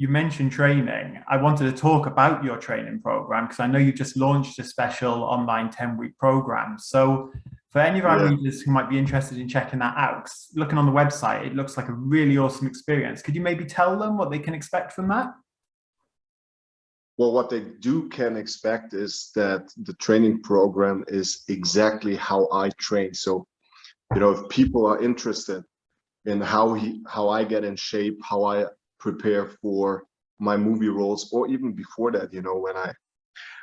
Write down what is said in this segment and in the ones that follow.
you mentioned training. I wanted to talk about your training program because I know you just launched a special online 10-week program. So, for any of our Yeah. readers who might be interested in checking that out, 'cause looking on the website, it looks like a really awesome experience. Could you maybe tell them what they can expect from that? Well, what they can expect is that the training program is exactly how I train. So, if people are interested in how I get in shape, how I prepare for my movie roles, or even before that,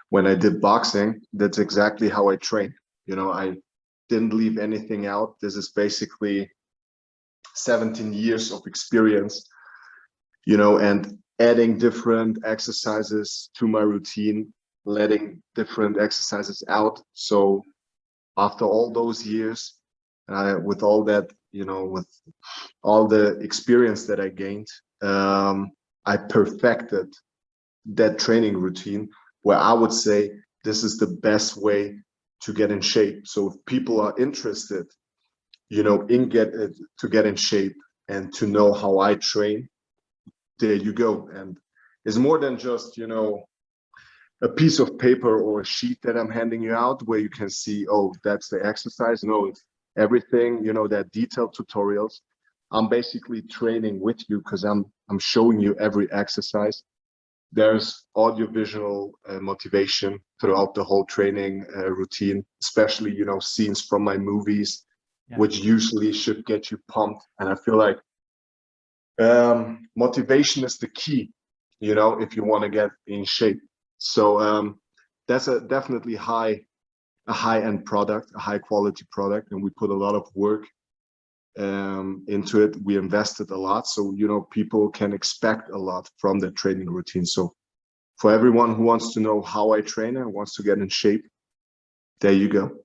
when I did boxing, that's exactly how I train. I didn't leave anything out. This is basically 17 years of experience, and adding different exercises to my routine, letting different exercises out. So after all those years, with all that, with all the experience that I gained, I perfected that training routine where I would say this is the best way to get in shape. So if people are interested, to get in shape and to know how I train, there you go. And it's more than just, a piece of paper or a sheet that I'm handing you out where you can see, oh, that's the exercise. No, it's everything, that detailed tutorials. I'm basically training with you because I'm showing you every exercise. There's audiovisual motivation throughout the whole training routine, especially, scenes from my movies, which usually should get you pumped. And I feel like motivation is the key, if you want to get in shape. So that's definitely a high-end product, a high-quality product, and we put a lot of work into it. We invested a lot, so people can expect a lot from the training routine. So for everyone who wants to know how I train and wants to get in shape, there you go.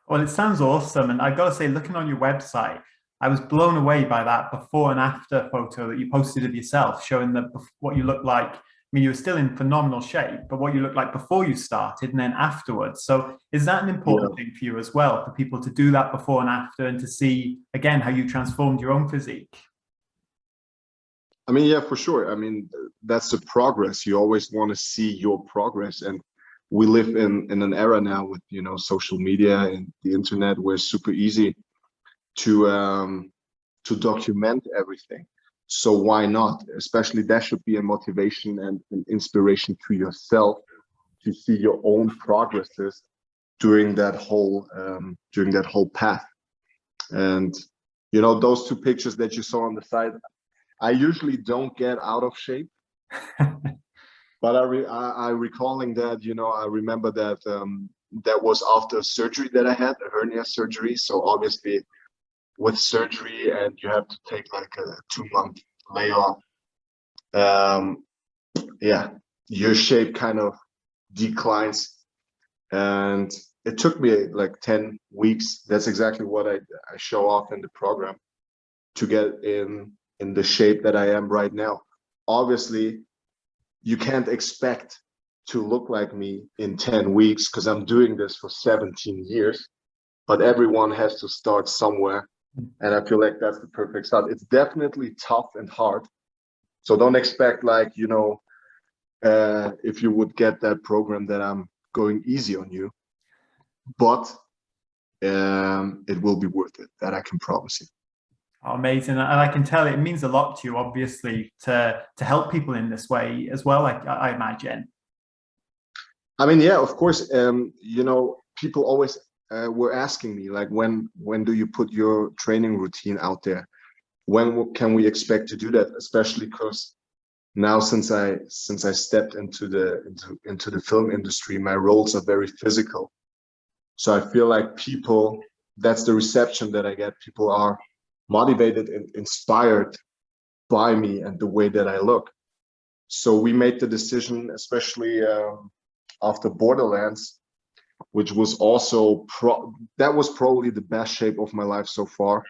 Well, it sounds awesome, and I've got to say, looking on your website, I was blown away by that before and after photo that you posted of yourself, showing what you look like. I mean, you were still in phenomenal shape, but what you looked like before you started and then afterwards. So is that an important thing for you as well, for people to do that before and after and to see, again, how you transformed your own physique? I mean, yeah, for sure. I mean, that's the progress. You always want to see your progress. And we live in an era now with, social media and the internet where it's super easy to document everything. So why not? Especially that should be a motivation and an inspiration to yourself to see your own progresses during that whole path. And those two pictures that you saw on the side, I usually don't get out of shape, but I recalling that, I remember that that was after a surgery that I had, a hernia surgery. So obviously with surgery and you have to take like a 2-month layoff, your shape kind of declines. And it took me like 10 weeks. That's exactly what I show off in the program to get in the shape that I am right now. Obviously, you can't expect to look like me in 10 weeks because I'm doing this for 17 years, but everyone has to start somewhere. And I feel like that's the perfect start. It's definitely tough and hard. So don't expect like, if you would get that program that I'm going easy on you, but it will be worth it. That I can promise you. Oh, amazing. And I can tell it means a lot to you, obviously, to help people in this way as well, I imagine. I mean, yeah, of course, people always were asking me, like, when do you put your training routine out there? When can we expect to do that? Especially because now, since I stepped into the film industry, my roles are very physical. So I feel like that's the reception that I get. People are motivated and inspired by me and the way that I look. So we made the decision, especially after Borderlands, which was also that was probably the best shape of my life so far.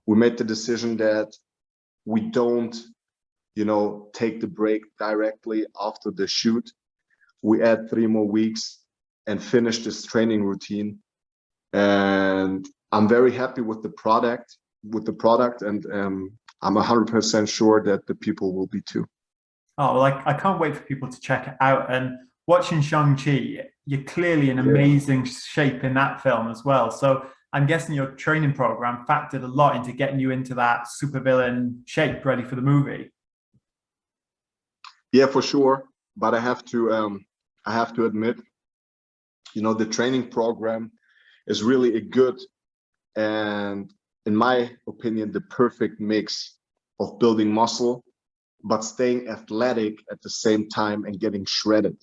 We made the decision that we don't, take the break directly after the shoot. We add 3 more weeks and finish this training routine. And I'm very happy with the product, and I'm 100% sure that the people will be too. Oh, well, I can't wait for people to check it out. And watching Shang-Chi, you're clearly in Yeah. amazing shape in that film as well. So I'm guessing your training program factored a lot into getting you into that supervillain shape ready for the movie. Yeah, for sure. But I have to admit, the training program is really a good and, in my opinion, the perfect mix of building muscle, but staying athletic at the same time and getting shredded.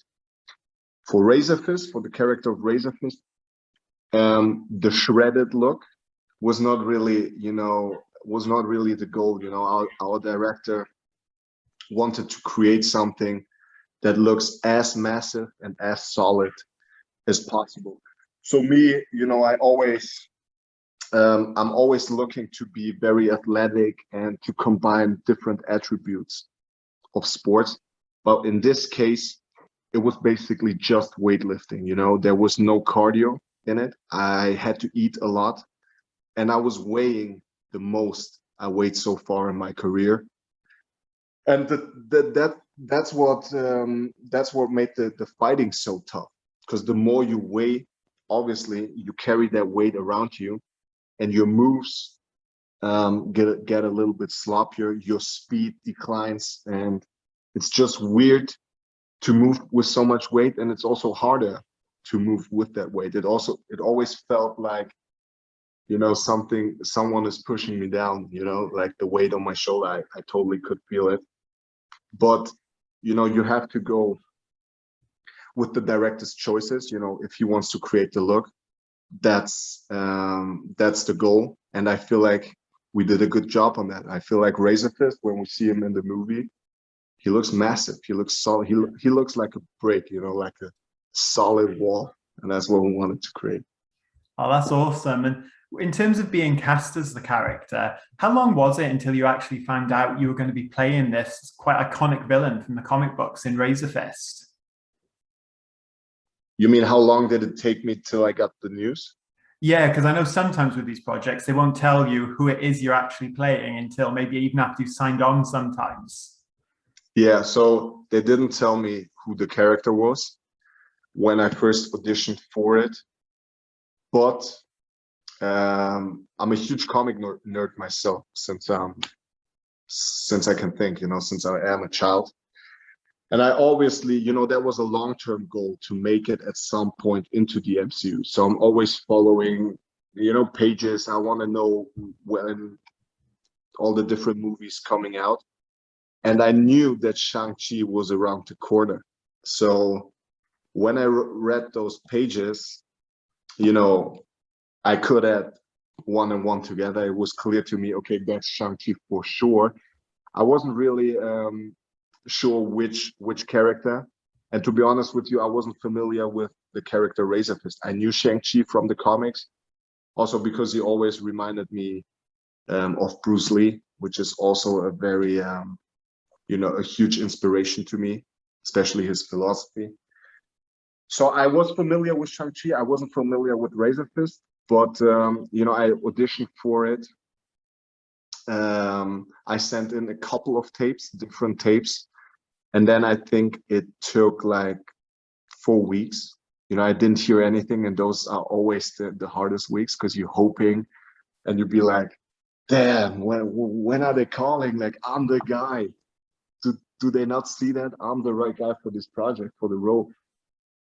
For Razor Fist, for the character of Razor Fist, the shredded look was not really, the goal. Our director wanted to create something that looks as massive and as solid as possible. So me, I'm always looking to be very athletic and to combine different attributes of sports. But in this case, it was basically just weightlifting. There was no cardio in it. I had to eat a lot, and I was weighing the most I weighed so far in my career. And that's what made the fighting so tough. Because the more you weigh, obviously you carry that weight around you, and your moves get a little bit sloppier. Your speed declines, and it's just weird to move with so much weight, and it's also harder to move with that weight. It always felt like, someone is pushing me down, like the weight on my shoulder. I totally could feel it. But you have to go with the director's choices. If he wants to create the look, that's the goal. And I feel like we did a good job on that. I feel like Razor Fist, when we see him in the movie, he looks massive. He looks solid. He looks like a brick, like a solid wall. And that's what we wanted to create. Oh, that's awesome. And in terms of being cast as the character, how long was it until you actually found out you were going to be playing this quite iconic villain from the comic books in Razor Fist? You mean how long did it take me till I got the news? Yeah, because I know sometimes with these projects, they won't tell you who it is you're actually playing until maybe even after you've signed on sometimes. Yeah, so they didn't tell me who the character was when I first auditioned for it. But I'm a huge comic nerd myself since I can think, since I am a child. And I obviously, that was a long-term goal to make it at some point into the MCU. So I'm always following, pages. I want to know when all the different movies coming out. And I knew that Shang-Chi was around the corner. So when I read those pages, I could add one and one together. It was clear to me, okay, that's Shang-Chi for sure. I wasn't really sure which character. And to be honest with you, I wasn't familiar with the character Razor Fist. I knew Shang-Chi from the comics, also because he always reminded me of Bruce Lee, which is also a very, a huge inspiration to me, especially his philosophy. So I was familiar with Shang-Chi. I wasn't familiar with Razor Fist, but, I auditioned for it. I sent in a couple of different tapes. And then I think it took like 4 weeks. I didn't hear anything. And those are always the hardest weeks, because you're hoping and you'd be like, damn, when are they calling? Like, I'm the guy. Do they not see that I'm the right guy for this project, for the role?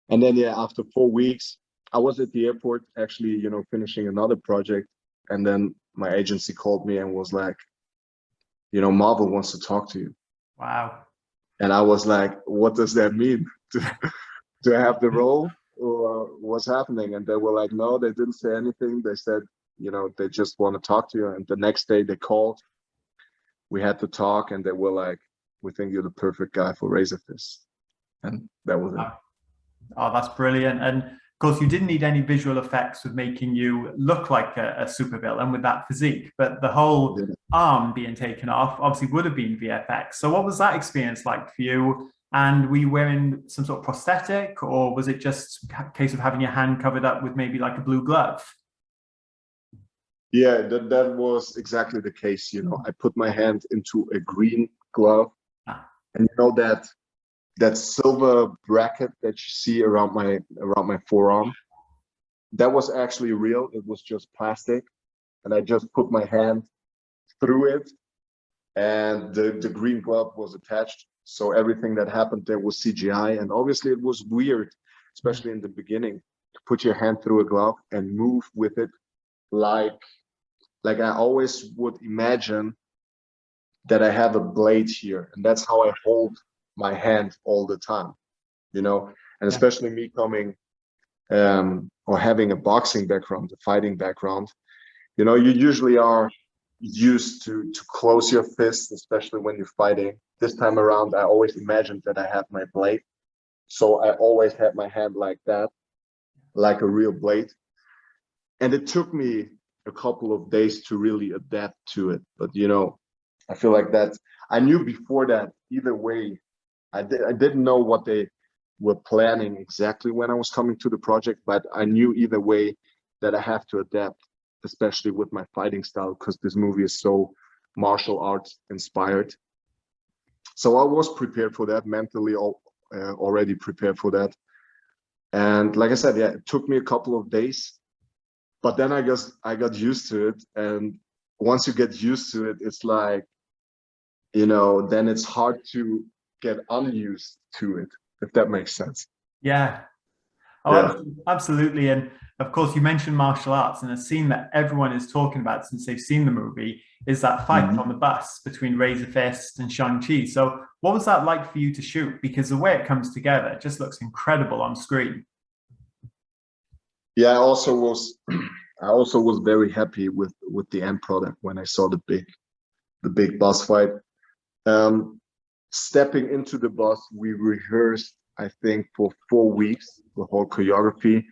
And then, yeah, after 4 weeks, I was at the airport actually, finishing another project. And then my agency called me and was like, Marvel wants to talk to you. Wow. And I was like, what does that mean? Do I have the role, or what's happening? And they were like, no, they didn't say anything. They said, they just want to talk to you. And the next day they called. We had to talk, and they were like, we think you're the perfect guy for Razor Fist. And that was it. Oh, that's brilliant. And of course, you didn't need any visual effects with making you look like a supervillain with that physique, but the whole arm being taken off obviously would have been VFX. So what was that experience like for you? And were you wearing some sort of prosthetic, or was it just a case of having your hand covered up with maybe like a blue glove? Yeah, that was exactly the case. I put my hand into a green glove, Ah, and that silver bracket that you see around my forearm, that was actually real. It was just plastic, and I just put my hand through it, and the green glove was attached. So everything that happened there was CGI, and obviously it was weird, especially in the beginning, to put your hand through a glove and move with it like I always would imagine that I have a blade here, and that's how I hold my hand all the time, and yeah. especially me coming or having a boxing background, a fighting background, you usually are used to close your fist, especially when you're fighting. This time around, I always imagined that I have my blade, so I always had my hand like that, like a real blade. And it took me a couple of days to really adapt to it. But I feel like that I knew before that either way. I didn't know what they were planning exactly when I was coming to the project, but I knew either way that I have to adapt, especially with my fighting style, because this movie is so martial arts inspired. So I was prepared for that, mentally already prepared for that. And like I said, yeah, it took me a couple of days, but then I guess I got used to it. And once you get used to it, it's like, then it's hard to get unused to it, if that makes sense. Yeah. Oh, Yeah. absolutely. And of course, you mentioned martial arts, and a scene that everyone is talking about since they've seen the movie is that fight Mhm. on the bus between Razor Fist and Shang-Chi. So, what was that like for you to shoot? Because the way it comes together, it just looks incredible on screen. Yeah, I also was very happy with the end product when I saw the big boss fight. Um, Stepping into the bus, we rehearsed, I think, for 4 weeks, the whole choreography.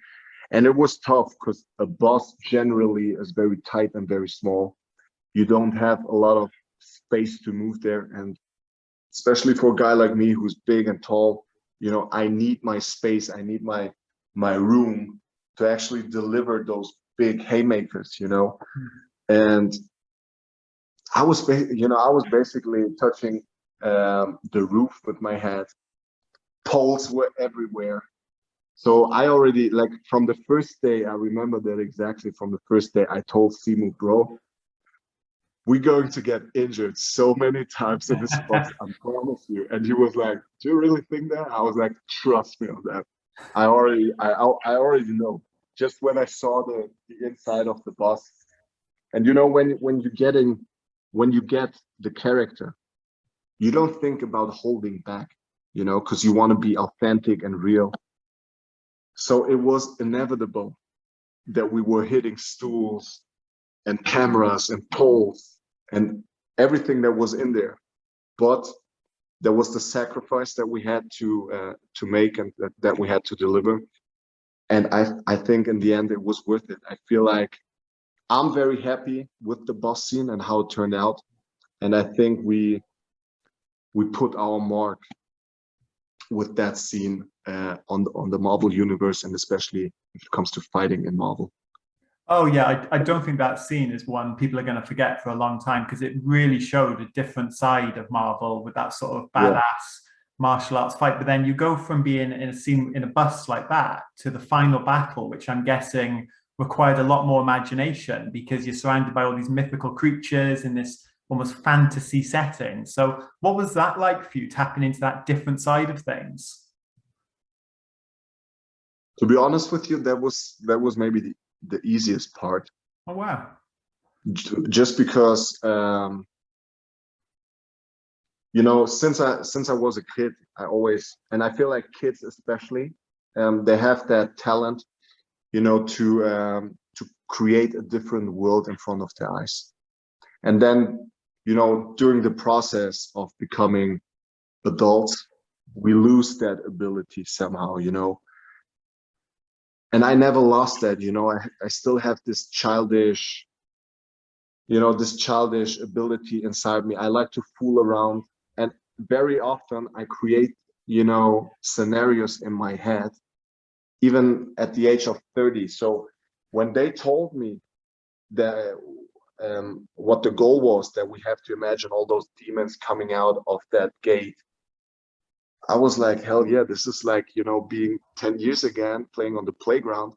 And it was tough because a bus generally is very tight and very small. You don't have a lot of space to move there. And especially for a guy like me who's big and tall, I need my space. I need my room to actually deliver those big haymakers. And I was basically touching the roof with my head. Poles were everywhere. So I already, like, from the first day, I remember that exactly. From the first day, I told Simu, bro, we're going to get injured so many times in this box, I promise you. And he was like, do you really think that? I was like, trust me on that. I already know. Just when I saw the inside of the boss, and when you get the character, you don't think about holding back, because you want to be authentic and real. So it was inevitable that we were hitting stools and cameras and poles and everything that was in there. But there was the sacrifice that we had to make, and that we had to deliver. And I think in the end it was worth it. I feel like I'm very happy with the boss scene and how it turned out. And I think we put our mark with that scene on the Marvel universe, and especially if it comes to fighting in Marvel. Oh yeah, I don't think that scene is one people are going to forget for a long time because it really showed a different side of Marvel with that sort of Yeah. badass martial arts fight. But then you go from being in a scene in a bus like that to the final battle, which I'm guessing required a lot more imagination because you're surrounded by all these mythical creatures in this almost fantasy setting. So what was that like for you, tapping into that different side of things? To be honest with you, that was maybe the easiest part, Oh wow. just because since I was a kid, I always, and I feel like kids especially, they have that talent, to create a different world in front of their eyes. And then, during the process of becoming adults, we lose that ability somehow. And I never lost that. I still have this childish ability inside me. I like to fool around, and very often I create, scenarios in my head, even at the age of 30. So when they told me the what the goal was, that we have to imagine all those demons coming out of that gate. I was like, hell yeah, this is like, you know, being 10 years again, playing on the playground,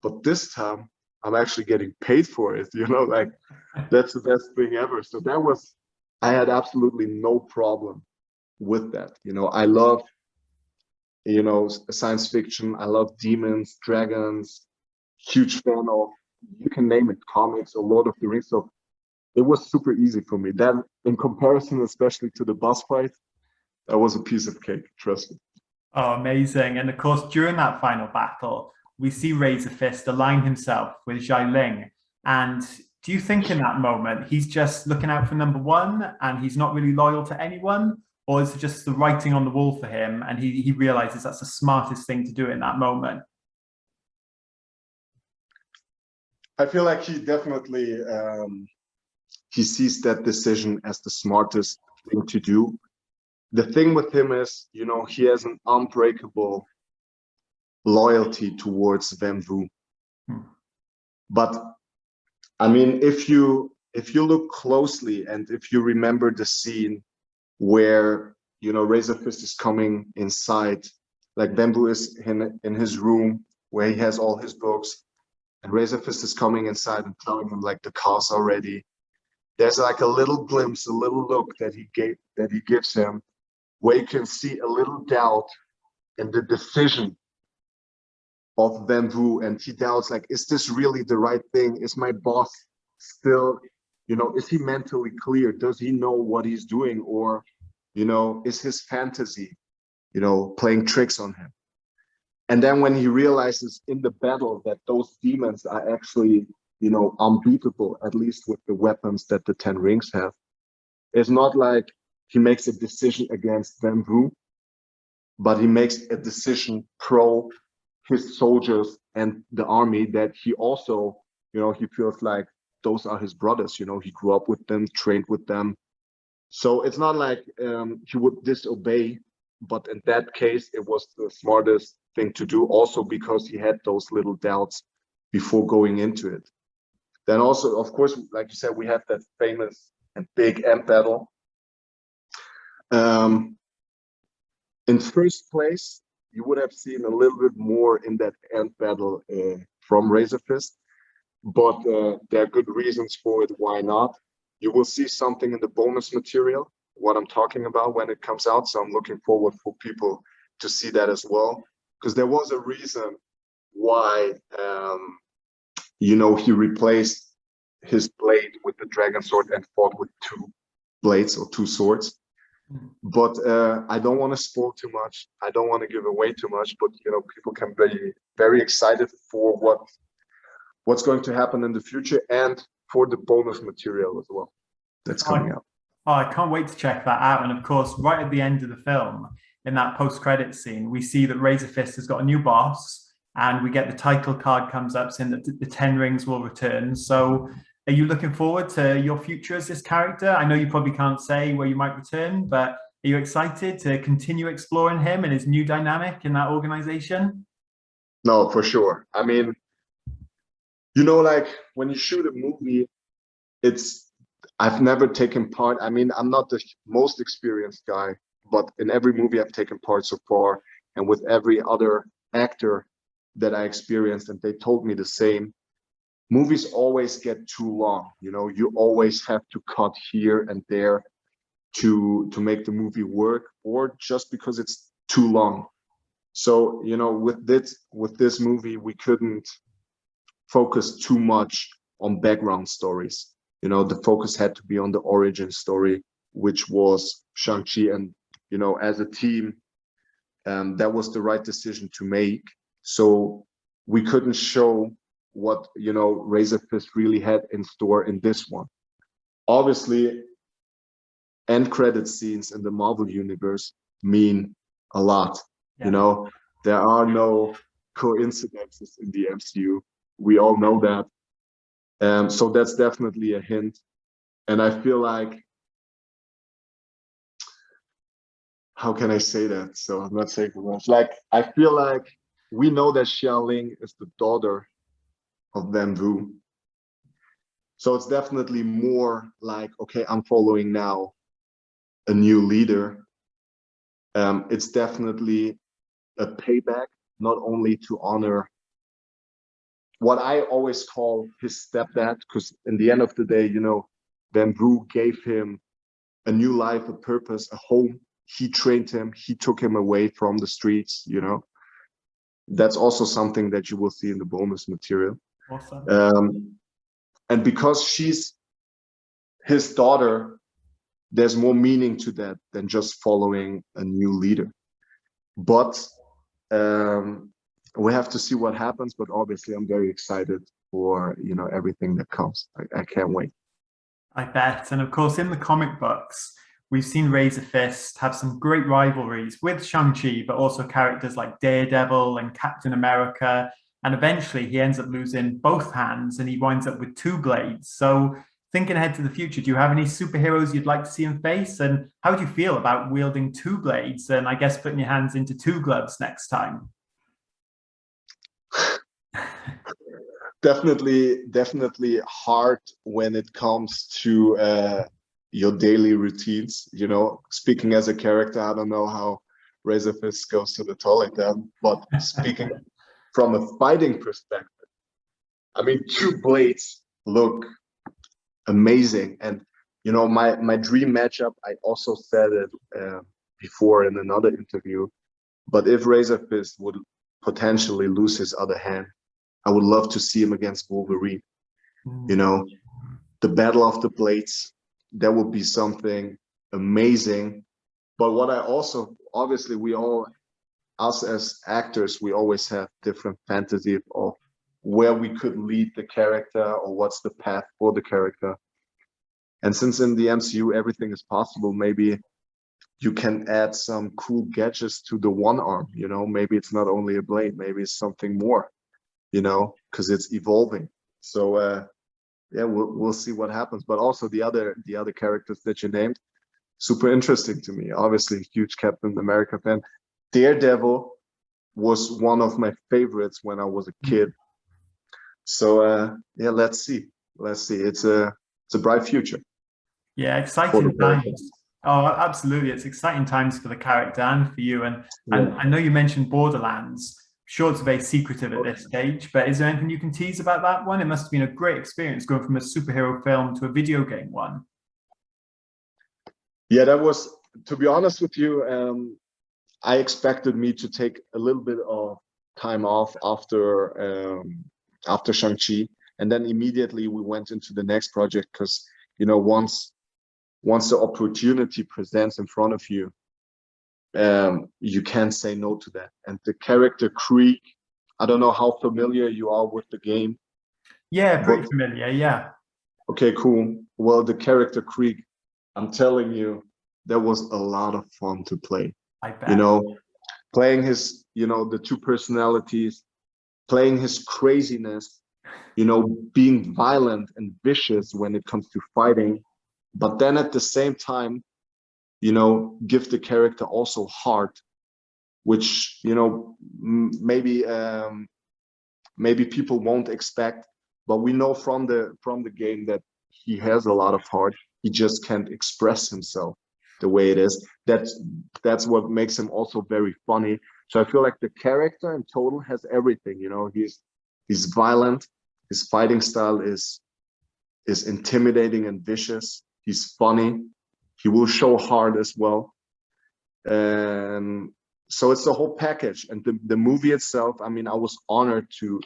but this time I'm actually getting paid for it, you know, like that's the best thing ever. So that was, I had absolutely no problem with that. You know, I love, you know, science fiction. I love demons, dragons, huge fan of, you can name it, comics or Lord of the Rings. So it was super easy for me. Then in comparison, especially to the boss fight, that was a piece of cake, trust me. Oh, amazing. And of course, during that final battle, we see Razor Fist align himself with Zhai Ling. And do you think in that moment, he's just looking out for number one and he's not really loyal to anyone? Or is it just the writing on the wall for him and he realizes that's the smartest thing to do in that moment? I feel like he definitely he sees that decision as the smartest thing to do. The thing with him is, you know, he has an unbreakable loyalty towards Wenwu. But I mean, if you look closely and if you remember the scene where, you know, Razor Fist is coming inside, like Wenwu is in his room where he has all his books, and Razor Fist is coming inside and telling him like the car's are ready. There's like a little glimpse, a little look that he gives him, where you can see a little doubt in the decision of Wenwu, and he doubts like, is this really the right thing? Is my boss still, you know, is he mentally clear? Does he know what he's doing? Or, you know, is his fantasy, you know, playing tricks on him? And then when he realizes in the battle that those demons are actually, you know, unbeatable, at least with the weapons that the 10 rings have, it's not like he makes a decision against Wenwu, but he makes a decision pro his soldiers and the army that he also, you know, he feels like those are his brothers, you know, he grew up with them, trained with them. So it's not like he would disobey, but in that case, it was the smartest thing to do, also because he had those little doubts before going into it. Then also, of course, like you said, we have that famous and big end battle. In first place, you would have seen a little bit more in that end battle from Razor Fist, but there are good reasons for it. Why not? You will see something in the bonus material, what I'm talking about when it comes out. So I'm looking forward for people to see that as well, because there was a reason why, you know, he replaced his blade with the dragon sword and fought with 2 blades or 2 swords. But I don't want to spoil too much. I don't want to give away too much, but, you know, people can be very excited for what's going to happen in the future and for the bonus material as well that's coming out. Oh, I can't wait to check that out. And of course, right at the end of the film, in that post-credit scene, we see that Razor Fist has got a new boss, and we get the title card comes up saying that the 10 rings will return. So are you looking forward to your future as this character? I know you probably can't say where you might return, but are you excited to continue exploring him and his new dynamic in that organization? No, for sure. I mean, you know, like when you shoot a movie, I've never taken part. I mean, I'm not the most experienced guy, but in every movie I've taken part so far, and with every other actor that I experienced, and they told me the same, movies always get too long. You know, you always have to cut here and there to make the movie work, or just because it's too long. So, you know, with this movie, we couldn't focus too much on background stories. You know, the focus had to be on the origin story, which was Shang-Chi. And, you know, as a team, that was the right decision to make. So we couldn't show what, you know, Razor Fist really had in store in this one. Obviously, end credit scenes in the Marvel universe mean a lot. Yeah. You know, there are no coincidences in the MCU. We all know that. So that's definitely a hint. And I feel like, how can I say that? So I'm not saying too much. Like, I feel like we know that Xiaoling is the daughter of Wenwu. So it's definitely more like, okay, I'm following now a new leader. It's definitely a payback, not only to honor what I always call his stepdad, because in the end of the day, you know, Van Bru gave him a new life, a purpose, a home. He trained him, he took him away from the streets, you know. That's also something that you will see in the bonus material. Awesome. And because she's his daughter, there's more meaning to that than just following a new leader. But we have to see what happens. But obviously, I'm very excited for, you know, everything that comes. I can't wait. I bet. And of course, in the comic books, we've seen Razor Fist have some great rivalries with Shang-Chi, but also characters like Daredevil and Captain America. And eventually he ends up losing both hands and he winds up with two blades. So thinking ahead to the future, do you have any superheroes you'd like to see him face? And how do you feel about wielding two blades and I guess putting your hands into two gloves next time? Definitely hard when it comes to your daily routines. You know, speaking as a character, I don't know how Razor Fist goes to the toilet then, but speaking from a fighting perspective, I mean, two blades look amazing. And you know, my dream matchup, I also said it before in another interview, but if Razor Fist would potentially lose his other hand, I would love to see him against Wolverine. You know, the battle of the blades, that would be something amazing. But what I also, obviously, we all, us as actors, we always have different fantasy of where we could lead the character or what's the path for the character. And since in the MCU everything is possible, maybe you can add some cool gadgets to the one arm. You know, maybe it's not only a blade, maybe it's something more, you know, because it's evolving. So yeah, we'll see what happens. But also the other characters that you named, super interesting to me. Obviously, huge Captain America fan. Daredevil was one of my favorites when I was a kid. So yeah, let's see. It's a bright future. Yeah, exciting times. Oh, absolutely. It's exciting times for the character and for you. And I know you mentioned Borderlands. Sure, it's very secretive at this stage, but is there anything you can tease about that one? It must have been a great experience going from a superhero film to a video game one. Yeah, that was, to be honest with you, I expected me to take a little bit of time off after Shang-Chi, and then immediately we went into the next project because, you know, once the opportunity presents in front of you, you can't say no to that. And the character Krieg, I don't know how familiar you are with the game. Yeah, pretty familiar. Yeah. Okay, cool. Well, the character Krieg, I'm telling you, that was a lot of fun to play. I bet. You know, playing his, you know, the two personalities, playing his craziness, you know, being violent and vicious when it comes to fighting, but then at the same time, you know, give the character also heart, which, you know, maybe people won't expect, but we know from the game that he has a lot of heart. He just can't express himself the way it is. That's what makes him also very funny. So I feel like the character in total has everything. You know, he's violent. His fighting style is intimidating and vicious. He's funny. He will show heart as well. And so it's the whole package. And the movie itself, I mean, I was honored to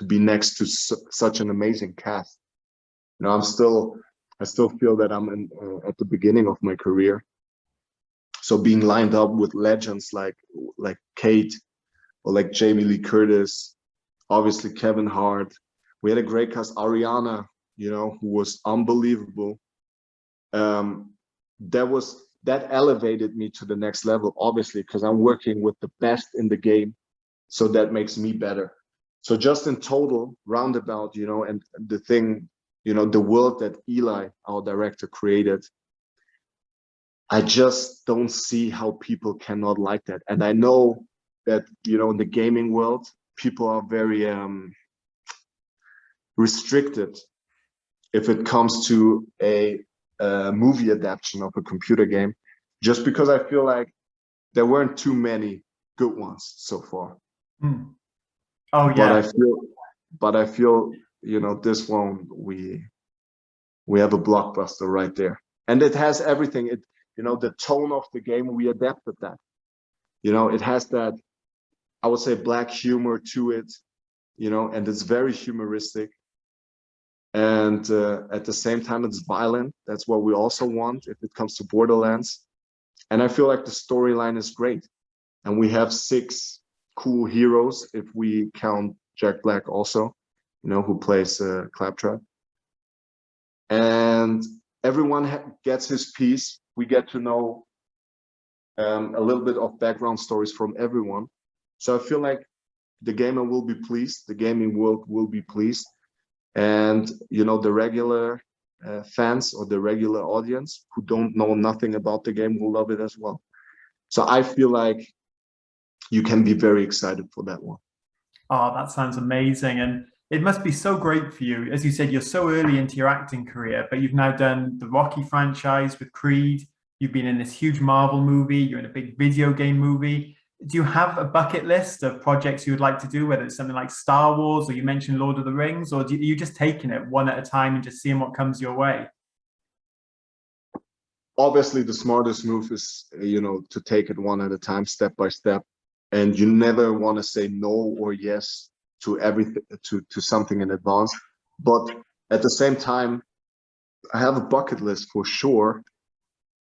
be next to such an amazing cast. You know, I still feel that I'm at the beginning of my career. So being lined up with legends like Kate or like Jamie Lee Curtis, obviously Kevin Hart. We had a great cast, Ariana, you know, who was unbelievable. That elevated me to the next level, obviously, because I'm working with the best in the game. So that makes me better. So just in total, roundabout, you know, and the thing, you know, the world that Eli, our director, created, I just don't see how people cannot like that. And I know that, you know, in the gaming world, people are very restricted if it comes to a movie adaptation of a computer game, just because I feel like there weren't too many good ones so far. Oh yeah. But I feel, you know, this one we have a blockbuster right there, and it has everything. It, you know, the tone of the game, we adapted that. You know, it has that, I would say, black humor to it, you know, and it's very humoristic. And at the same time, it's violent. That's what we also want if it comes to Borderlands. And I feel like the storyline is great. And we have 6 cool heroes, if we count Jack Black also, you know, who plays Claptrap. And everyone gets his piece. We get to know a little bit of background stories from everyone. So I feel like the gamer will be pleased, the gaming world will be pleased. And, you know, the regular fans or the regular audience who don't know nothing about the game will love it as well. So I feel like you can be very excited for that one. Oh, that sounds amazing. And it must be so great for you. As you said, you're so early into your acting career, but you've now done the Rocky franchise with Creed. You've been in this huge Marvel movie. You're in a big video game movie. Do you have a bucket list of projects you would like to do, whether it's something like Star Wars or you mentioned Lord of the Rings, or are you just taking it one at a time and just seeing what comes your way? Obviously, the smartest move is, you know, to take it one at a time, step by step. And you never want to say no or yes to everything, to something in advance. But at the same time, I have a bucket list for sure.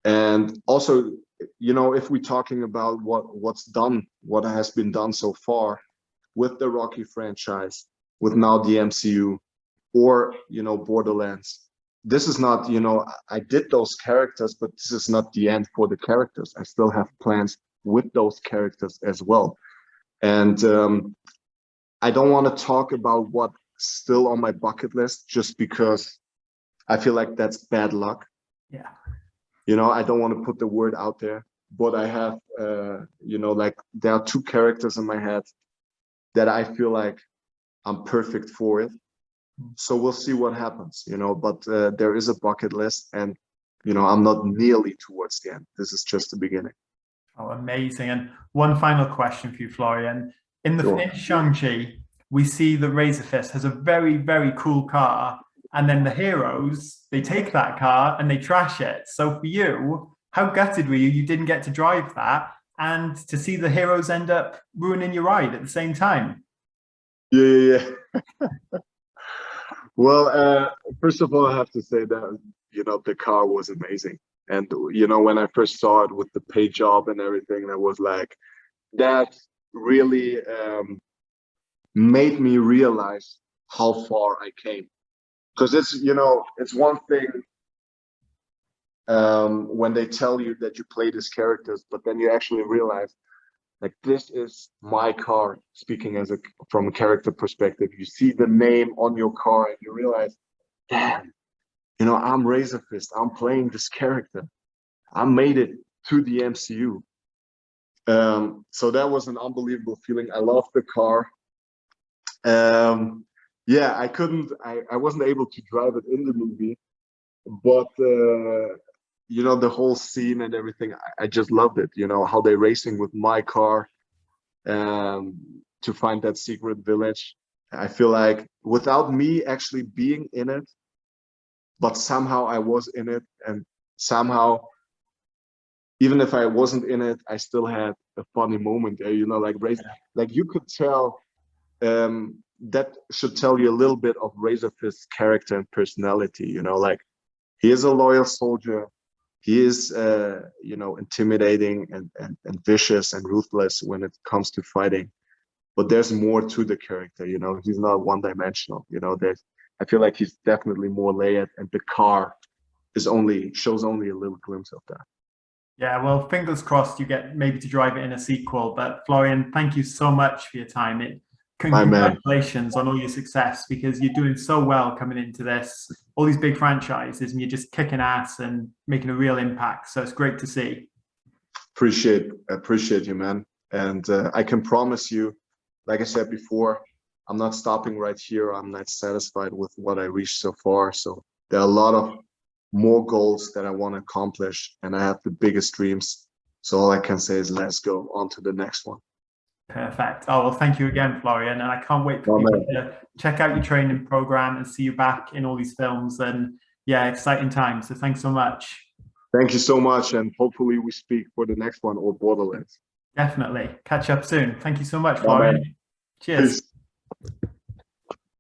And also, you know, if we're talking about what's done, what has been done so far with the Rocky franchise, with now the MCU, or, you know, Borderlands, this is not, you know, I did those characters, but this is not the end for the characters. I still have plans with those characters as well. And I don't want to talk about what's still on my bucket list just because I feel like that's bad luck. Yeah. You know, I don't want to put the word out there, but I have, you know, like there are 2 characters in my head that I feel like I'm perfect for it. So we'll see what happens, you know, but there is a bucket list and, you know, I'm not nearly towards the end. This is just the beginning. Oh, amazing. And one final question for you, Florian. In Sure. in Shang-Chi, we see that Razor Fist has a very, very cool car. And then the heroes, they take that car and they trash it. So for you, how gutted were you? You didn't get to drive that. And to see the heroes end up ruining your ride at the same time. Yeah. Well, first of all, I have to say that, you know, the car was amazing. And, you know, when I first saw it with the paint job and everything, I was like, that really made me realize how far I came. Because it's, you know, it's one thing when they tell you that you play these characters, but then you actually realize, like, this is my car, speaking as from a character perspective. You see the name on your car and you realize, damn, you know, I'm Razor Fist. I'm playing this character. I made it to the MCU. So that was an unbelievable feeling. I love the car. Yeah, I wasn't able to drive it in the movie, but you know, the whole scene and everything, I just loved it. You know, how they're racing with my car to find that secret village. I feel like without me actually being in it, but somehow I was in it, and somehow, even if I wasn't in it, I still had a funny moment there, you know, like you could tell, that should tell you a little bit of Razor Fist's character and personality, you know, like he is a loyal soldier. He is, you know, intimidating and vicious and ruthless when it comes to fighting. But there's more to the character, you know, he's not one-dimensional, you know, I feel like he's definitely more layered, and the car shows only a little glimpse of that. Yeah, well, fingers crossed you get maybe to drive it in a sequel. But Florian, thank you so much for your time. My man. Congratulations on all your success, because you're doing so well coming into this, all these big franchises, and you're just kicking ass and making a real impact. So it's great to see. Appreciate you, man. And I can promise you, like I said before, I'm not stopping right here. I'm not satisfied with what I reached so far. So there are a lot of more goals that I want to accomplish, and I have the biggest dreams. So all I can say is let's go on to the next one. Perfect. Oh, well, thank you again, Florian. And I can't wait for Oh, people man. to check out your training program and see you back in all these films. And yeah, exciting times. So thanks so much. Thank you so much. And hopefully we speak for the next one, or Borderlands. Definitely. Catch up soon. Thank you so much, Oh, Florian. man. Cheers. Peace.